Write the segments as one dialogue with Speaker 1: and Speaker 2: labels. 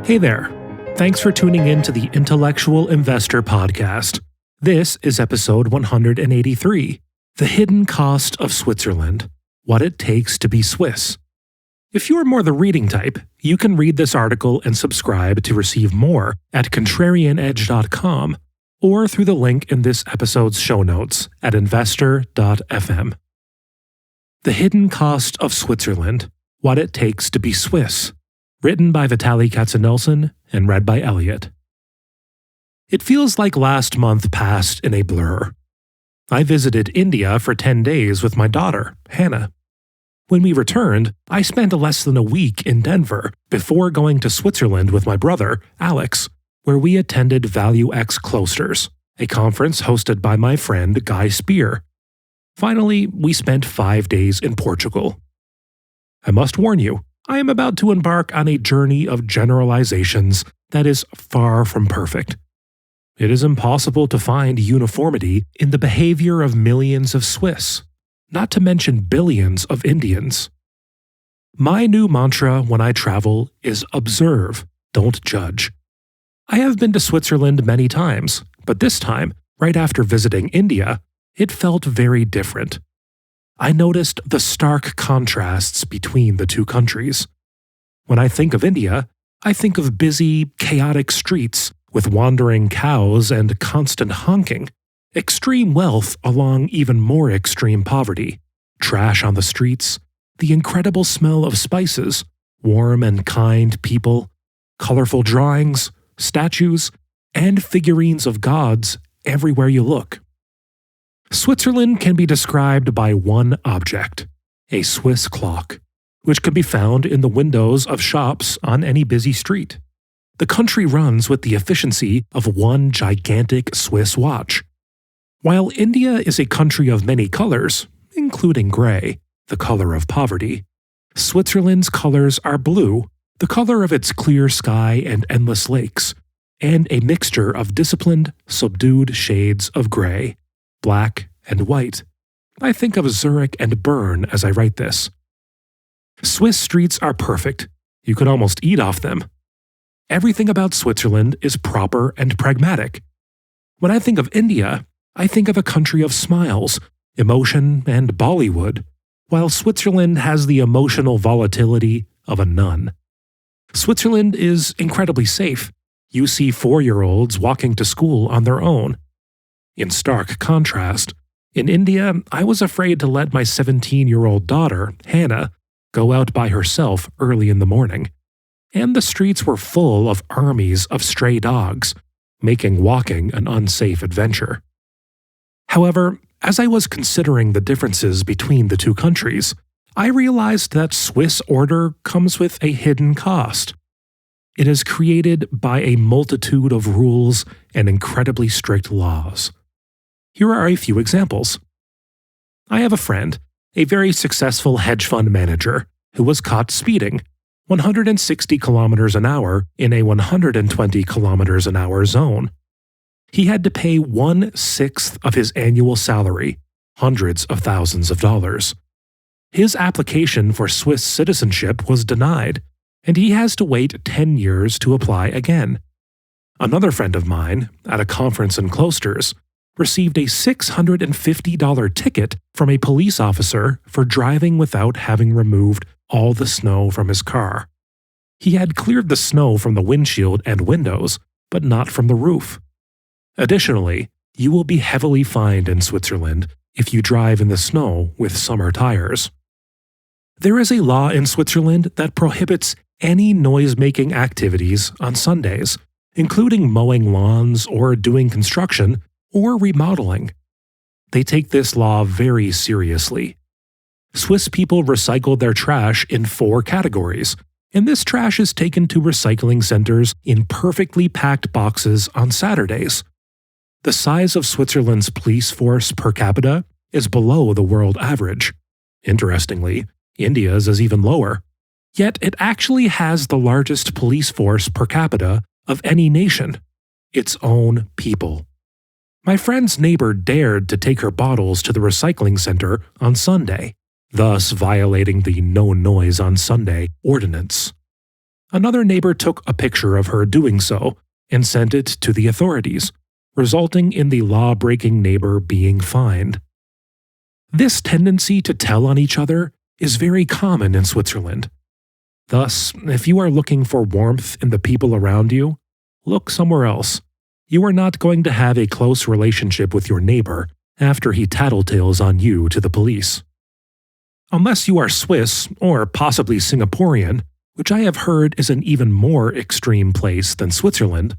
Speaker 1: Hey there. Thanks for tuning in to the Intellectual Investor Podcast. This is episode 183, The Hidden Cost of Switzerland, What It Takes to be Swiss. If you're more the reading type, you can read this article and subscribe to receive more at contrarianedge.com or through the link in this episode's show notes at investor.fm. The Hidden Cost of Switzerland, What It Takes to be Swiss. Written by Vitaliy Katsenelson and read by Elliot. It feels like last month passed in a blur. I visited India for 10 days with my daughter, Hannah. When we returned, I spent less than a week in Denver before going to Switzerland with my brother, Alex, where we attended Value X Closters, a conference hosted by my friend Guy Spear. Finally, we spent 5 days in Portugal. I must warn you, I am about to embark on a journey of generalizations that is far from perfect. It is impossible to find uniformity in the behavior of millions of Swiss, not to mention billions of Indians. My new mantra when I travel is observe, don't judge. I have been to Switzerland many times, but this time, right after visiting India, it felt very different. I noticed the stark contrasts between the two countries. When I think of India, I think of busy, chaotic streets with wandering cows and constant honking, extreme wealth along even more extreme poverty, trash on the streets, the incredible smell of spices, warm and kind people, colorful drawings, statues, and figurines of gods everywhere you look. Switzerland can be described by one object, a Swiss clock, which can be found in the windows of shops on any busy street. The country runs with the efficiency of one gigantic Swiss watch. While India is a country of many colors, including gray, the color of poverty, Switzerland's colors are blue, the color of its clear sky and endless lakes, and a mixture of disciplined, subdued shades of gray, black, and white. I think of Zurich and Bern as I write this. Swiss streets are perfect. You could almost eat off them. Everything about Switzerland is proper and pragmatic. When I think of India, I think of a country of smiles, emotion, and Bollywood, while Switzerland has the emotional volatility of a nun. Switzerland is incredibly safe. You see 4-year-olds walking to school on their own. In stark contrast, in India, I was afraid to let my 17-year-old daughter, Hannah, go out by herself early in the morning, and the streets were full of armies of stray dogs, making walking an unsafe adventure. However, as I was considering the differences between the two countries, I realized that Swiss order comes with a hidden cost. It is created by a multitude of rules and incredibly strict laws. Here are a few examples. I have a friend, a very successful hedge fund manager, who was caught speeding 160 kilometers an hour in a 120 kilometers an hour zone. He had to pay 1/6 of his annual salary, hundreds of thousands of dollars. His application for Swiss citizenship was denied, and he has to wait 10 years to apply again. Another friend of mine, at a conference in Closters, received a $650 ticket from a police officer for driving without having removed all the snow from his car. He had cleared the snow from the windshield and windows, but not from the roof. Additionally, you will be heavily fined in Switzerland if you drive in the snow with summer tires. There is a law in Switzerland that prohibits any noise-making activities on Sundays, including mowing lawns or doing construction or remodeling. They take this law very seriously. Swiss people recycle their trash in 4 categories, and this trash is taken to recycling centers in perfectly packed boxes on Saturdays. The size of Switzerland's police force per capita is below the world average. Interestingly, India's is even lower. Yet it actually has the largest police force per capita of any nation, its own people. My friend's neighbor dared to take her bottles to the recycling center on Sunday, thus violating the no noise on Sunday ordinance. Another neighbor took a picture of her doing so and sent it to the authorities, resulting in the law-breaking neighbor being fined. This tendency to tell on each other is very common in Switzerland. Thus, if you are looking for warmth in the people around you, look somewhere else. You are not going to have a close relationship with your neighbor after he tattletales on you to the police. Unless you are Swiss or possibly Singaporean, which I have heard is an even more extreme place than Switzerland,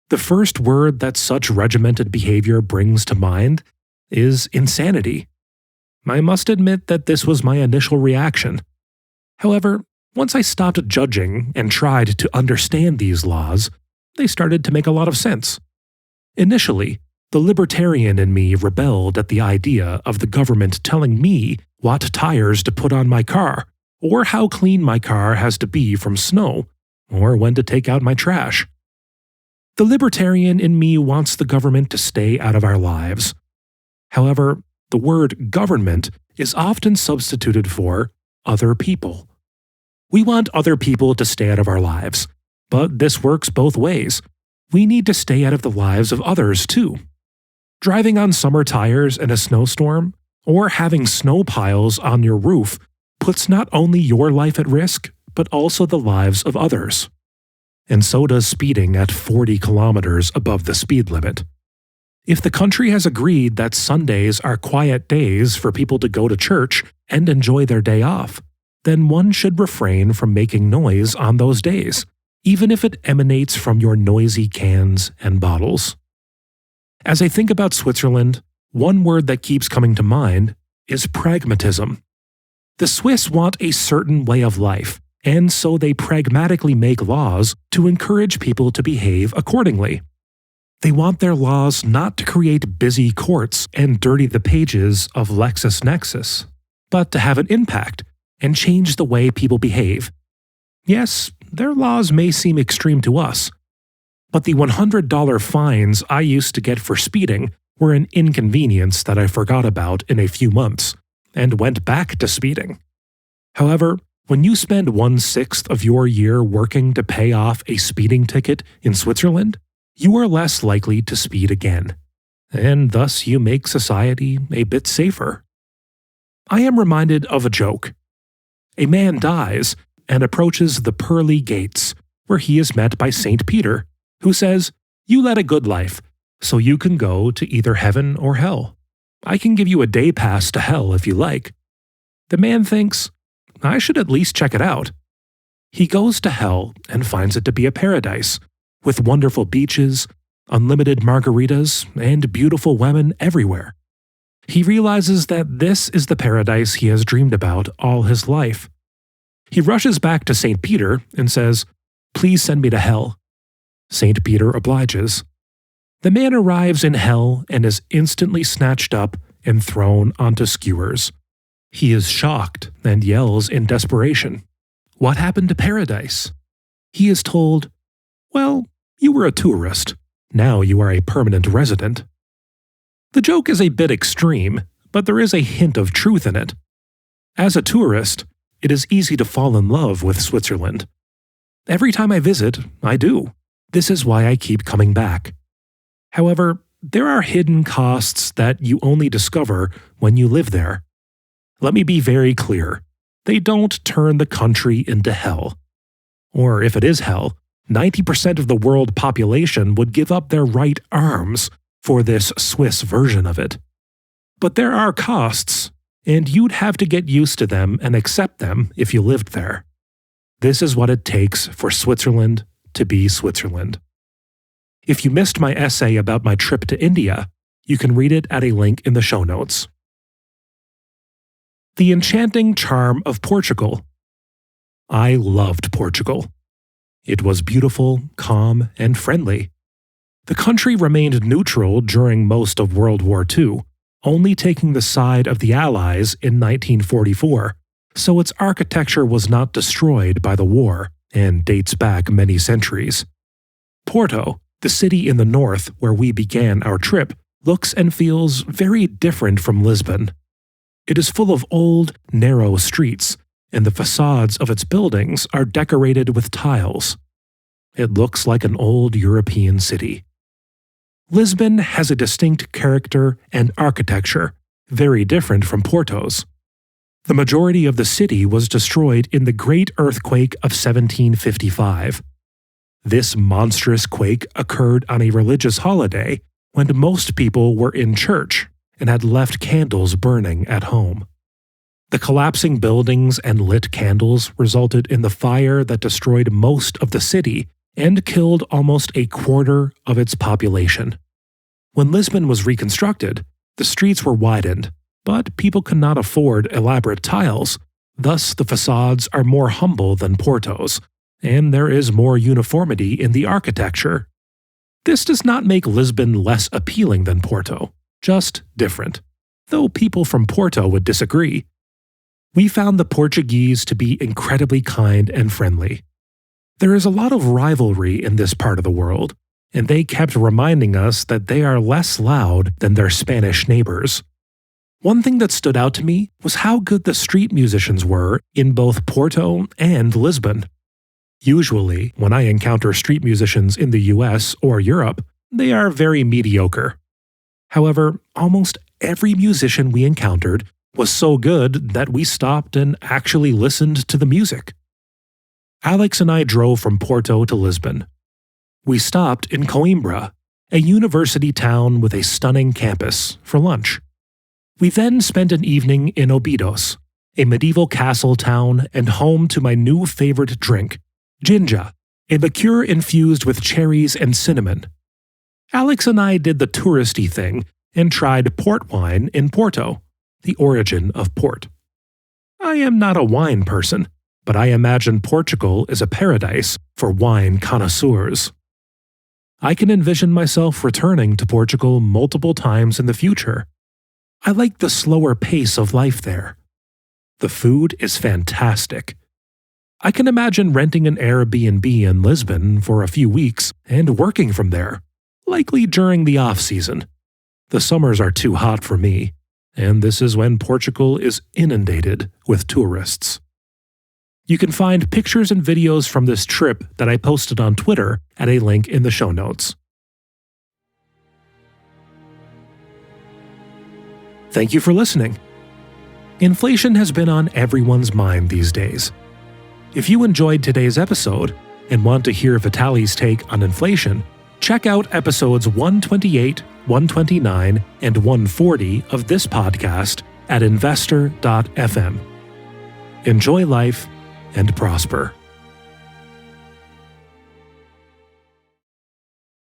Speaker 1: the first word that such regimented behavior brings to mind is insanity. I must admit that this was my initial reaction. However, once I stopped judging and tried to understand these laws, they started to make a lot of sense. Initially, the libertarian in me rebelled at the idea of the government telling me what tires to put on my car, or how clean my car has to be from snow, or when to take out my trash. The libertarian in me wants the government to stay out of our lives. However, the word government is often substituted for other people. We want other people to stay out of our lives, but this works both ways. We need to stay out of the lives of others too. Driving on summer tires in a snowstorm, or having snow piles on your roof puts not only your life at risk, but also the lives of others. And so does speeding at 40 kilometers above the speed limit. If the country has agreed that Sundays are quiet days for people to go to church and enjoy their day off, then one should refrain from making noise on those days, even if it emanates from your noisy cans and bottles. As I think about Switzerland, one word that keeps coming to mind is pragmatism. The Swiss want a certain way of life, and so they pragmatically make laws to encourage people to behave accordingly. They want their laws not to create busy courts and dirty the pages of LexisNexis, but to have an impact and change the way people behave. Yes, their laws may seem extreme to us, but the $100 fines I used to get for speeding were an inconvenience that I forgot about in a few months and went back to speeding. However, when you spend 1/6 of your year working to pay off a speeding ticket in Switzerland, you are less likely to speed again, and thus you make society a bit safer. I am reminded of a joke. A man dies and approaches the pearly gates, where he is met by St. Peter, who says, "You led a good life, so you can go to either heaven or hell. I can give you a day pass to hell if you like." The man thinks, "I should at least check it out." He goes to hell and finds it to be a paradise, with wonderful beaches, unlimited margaritas, and beautiful women everywhere. He realizes that this is the paradise he has dreamed about all his life. He rushes back to St. Peter and says, "Please send me to hell." St. Peter obliges. The man arrives in hell and is instantly snatched up and thrown onto skewers. He is shocked and yells in desperation, "What happened to paradise?" He is told, "Well, you were a tourist. Now you are a permanent resident." The joke is a bit extreme, but there is a hint of truth in it. As a tourist, it is easy to fall in love with Switzerland. Every time I visit, I do. This is why I keep coming back. However, there are hidden costs that you only discover when you live there. Let me be very clear. They don't turn the country into hell. Or if it is hell, 90% of the world population would give up their right arms for this Swiss version of it. But there are costs, and you'd have to get used to them and accept them if you lived there. This is what it takes for Switzerland to be Switzerland. If you missed my essay about my trip to India, you can read it at a link in the show notes. The enchanting charm of Portugal. I loved Portugal. It was beautiful, calm, and friendly. The country remained neutral during most of World War II, only taking the side of the Allies in 1944, so its architecture was not destroyed by the war and dates back many centuries. Porto, the city in the north where we began our trip, looks and feels very different from Lisbon. It is full of old, narrow streets, and the facades of its buildings are decorated with tiles. It looks like an old European city. Lisbon has a distinct character and architecture, very different from Porto's. The majority of the city was destroyed in the Great Earthquake of 1755. This monstrous quake occurred on a religious holiday when most people were in church and had left candles burning at home. The collapsing buildings and lit candles resulted in the fire that destroyed most of the city and killed almost a quarter of its population. When Lisbon was reconstructed, the streets were widened, but people could not afford elaborate tiles, thus the facades are more humble than Porto's, and there is more uniformity in the architecture. This does not make Lisbon less appealing than Porto, just different, though people from Porto would disagree. We found the Portuguese to be incredibly kind and friendly. There is a lot of rivalry in this part of the world, and they kept reminding us that they are less loud than their Spanish neighbors. One thing that stood out to me was how good the street musicians were in both Porto and Lisbon. Usually, when I encounter street musicians in the US or Europe, they are very mediocre. However, almost every musician we encountered was so good that we stopped and actually listened to the music. Alex and I drove from Porto to Lisbon. We stopped in Coimbra, a university town with a stunning campus, for lunch. We then spent an evening in Óbidos, a medieval castle town and home to my new favorite drink, ginja, a liqueur infused with cherries and cinnamon. Alex and I did the touristy thing and tried port wine in Porto, the origin of port. I am not a wine person, but I imagine Portugal is a paradise for wine connoisseurs. I can envision myself returning to Portugal multiple times in the future. I like the slower pace of life there. The food is fantastic. I can imagine renting an Airbnb in Lisbon for a few weeks and working from there, likely during the off-season. The summers are too hot for me, and this is when Portugal is inundated with tourists. You can find pictures and videos from this trip that I posted on Twitter at a link in the show notes. Thank you for listening. Inflation has been on everyone's mind these days. If you enjoyed today's episode and want to hear Vitaliy's take on inflation, check out episodes 128, 129, and 140 of this podcast at investor.fm. Enjoy life and prosper.